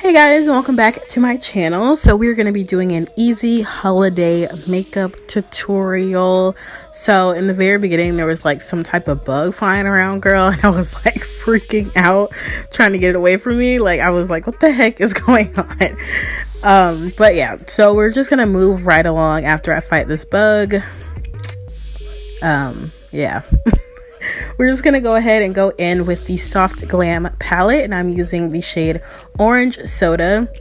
Hey guys, welcome back to my channel. So we're going to be doing an easy holiday makeup tutorial. So in the very beginning there was like some type of bug flying around, girl, and I was like freaking out trying to get it away from me. Like I was like, what the heck is going on? But yeah, so we're just going to move right along after I fight this bug. Yeah. We're just gonna go ahead and go in with the Soft Glam palette, and I'm using the shade Orange Soda.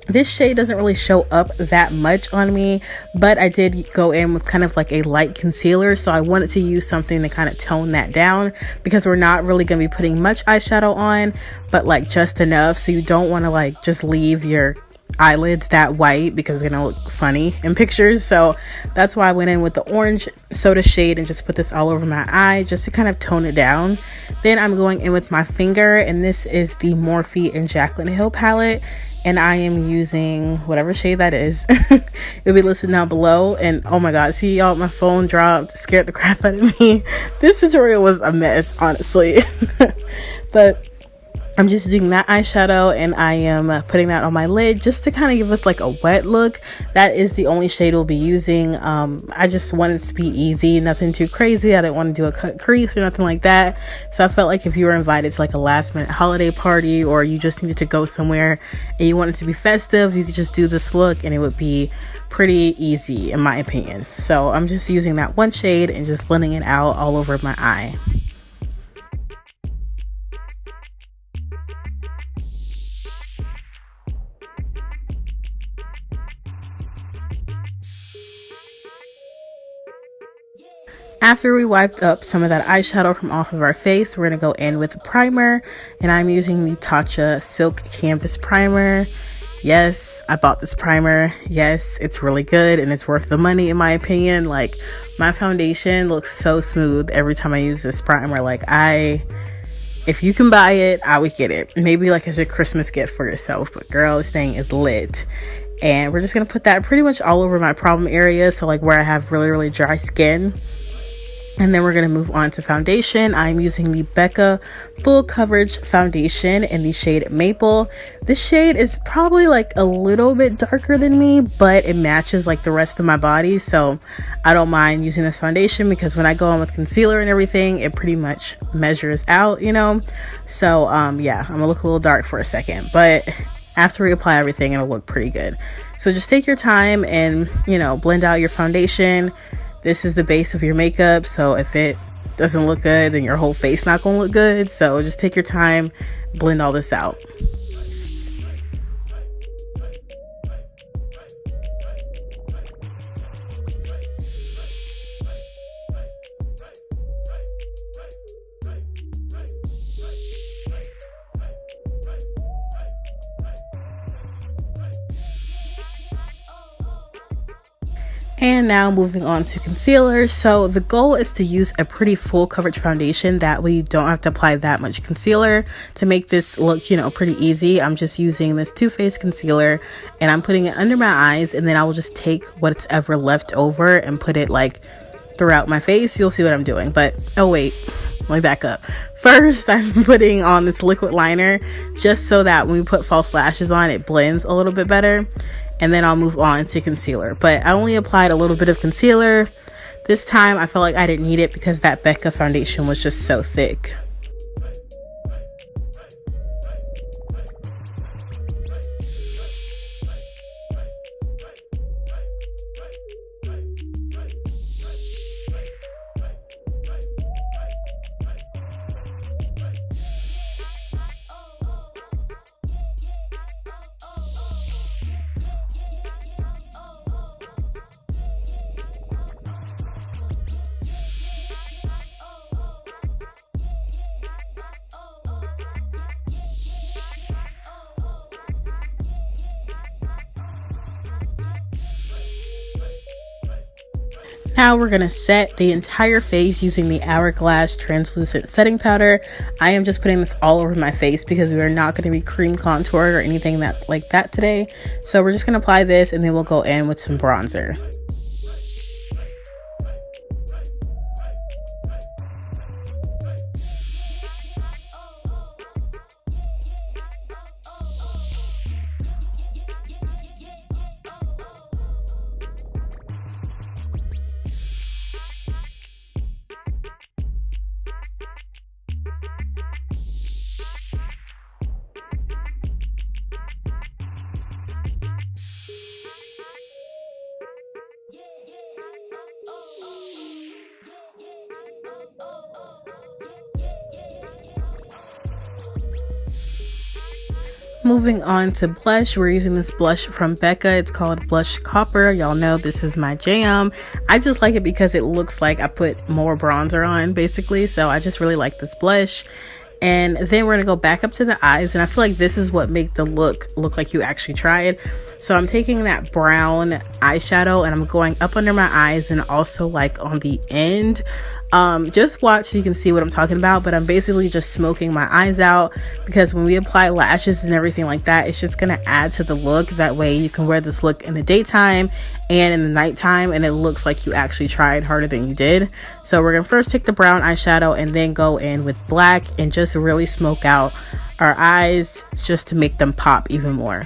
This shade doesn't really show up that much on me, but I did go in with kind of like a light concealer, so I wanted to use something to kind of tone that down because we're not really going to be putting much eyeshadow on, but like just enough, so you don't want to like just leave your eyelids that white because it's gonna look funny in pictures. So that's why I went in with the Orange Soda shade and just put this all over my eye just to kind of tone it down. Then I'm going in with my finger, and this is the Morphe and Jaclyn Hill palette, and I am using whatever shade that is. It'll be listed down below. And oh my god, see y'all, my phone dropped, scared the crap out of me. This tutorial was a mess, honestly. But I'm just using that eyeshadow, and I am putting that on my lid just to kind of give us like a wet look. That is the only shade we'll be using. I just wanted it to be easy, nothing too crazy. I didn't want to do a cut crease or nothing like that. So I felt like if you were invited to like a last minute holiday party, or you just needed to go somewhere and you wanted to be festive, you could just do this look and it would be pretty easy in my opinion. So I'm just using that one shade and just blending it out all over my eye. After we wiped up some of that eyeshadow from off of our face, we're going to go in with primer, and I'm using the Tatcha Silk Canvas Primer. Yes, I bought this primer. Yes, it's really good and it's worth the money in my opinion. Like, my foundation looks so smooth every time I use this primer. Like, if you can buy it, I would get it. Maybe like as a Christmas gift for yourself, but girl, this thing is lit. And we're just going to put that pretty much all over my problem area, so like where I have really dry skin. And then we're going to move on to foundation. I'm using the Becca Full Coverage Foundation in the shade Maple. This shade is probably like a little bit darker than me, but it matches like the rest of my body. So I don't mind using this foundation because when I go on with concealer and everything, it pretty much measures out, you know. So yeah, I'm going to look a little dark for a second, but after we apply everything, it'll look pretty good. So just take your time and, you know, blend out your foundation. This is the base of your makeup, so if it doesn't look good, then your whole face not gonna look good. So just take your time, blend all this out. And now moving on to concealer. So the goal is to use a pretty full coverage foundation that we don't have to apply that much concealer to make this look, you know, pretty easy. I'm just using this Too Faced concealer and I'm putting it under my eyes, and then I will just take what's ever left over and put it like throughout my face. You'll see what I'm doing. But oh wait, let me back up. First, I'm putting on this liquid liner just so that when we put false lashes on, it blends a little bit better. And then I'll move on to concealer. But I only applied a little bit of concealer. This time I felt like I didn't need it because that Becca foundation was just so thick. Now we're going to set the entire face using the Hourglass translucent setting powder. I am just putting this all over my face because we are not going to be cream contoured or anything like that today. So we're just going to apply this, and then we'll go in with some bronzer. Moving on to blush, we're using this blush from Becca. It's called Blush Copper. Y'all know this is my jam. I just like it because it looks like I put more bronzer on, basically. So I just really like this blush. And then we're gonna go back up to the eyes, and I feel like this is what make the look like you actually tried. So I'm taking that brown eyeshadow and I'm going up under my eyes and also like on the end. Just watch so you can see what I'm talking about, but I'm basically just smoking my eyes out, because when we apply lashes and everything like that, it's just gonna add to the look. That way you can wear this look in the daytime and in the nighttime, and it looks like you actually tried harder than you did. So we're gonna first take the brown eyeshadow and then go in with black and just really smoke out our eyes just to make them pop even more.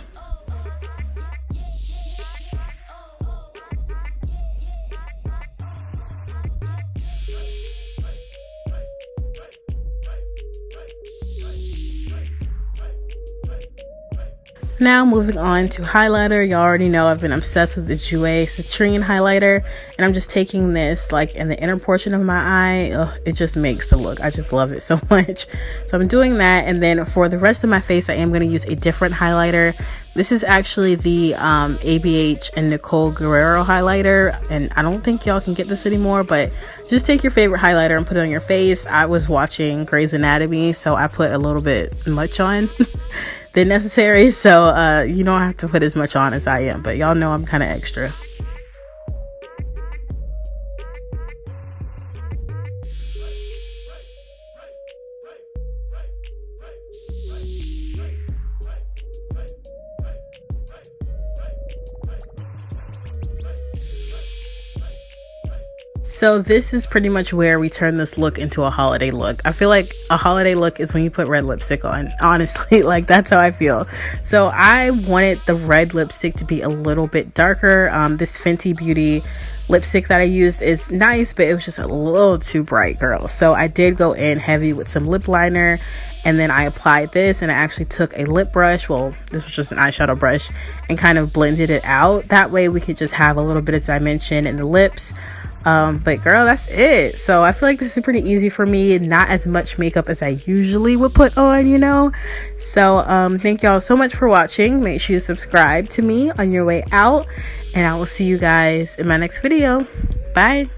Now moving on to highlighter. Y'all already know I've been obsessed with the Jouer citrine highlighter, and I'm just taking this like in the inner portion of my eye. Ugh, it just makes the look. I just love it so much. So I'm doing that, and then for the rest of my face I am going to use a different highlighter. This is actually the ABH and Nicole Guerrero highlighter, and I don't think y'all can get this anymore, but just take your favorite highlighter and put it on your face. I was watching Grey's Anatomy, so I put a little bit much on than necessary, so you don't have to put as much on as I am, but y'all know I'm kind of extra. So this is pretty much where we turn this look into a holiday look. I feel like a holiday look is when you put red lipstick on, honestly. Like, that's how I feel. So I wanted the red lipstick to be a little bit darker. This Fenty Beauty lipstick that I used is nice, but it was just a little too bright, girl. So I did go in heavy with some lip liner, and then I applied this, and I actually took a lip brush, well, this was just an eyeshadow brush, and kind of blended it out. That way we could just have a little bit of dimension in the lips. But girl, that's it. So I feel like this is pretty easy for me, not as much makeup as I usually would put on, you know. So thank y'all so much for watching. Make sure you subscribe to me on your way out, and I will see you guys in my next video. Bye.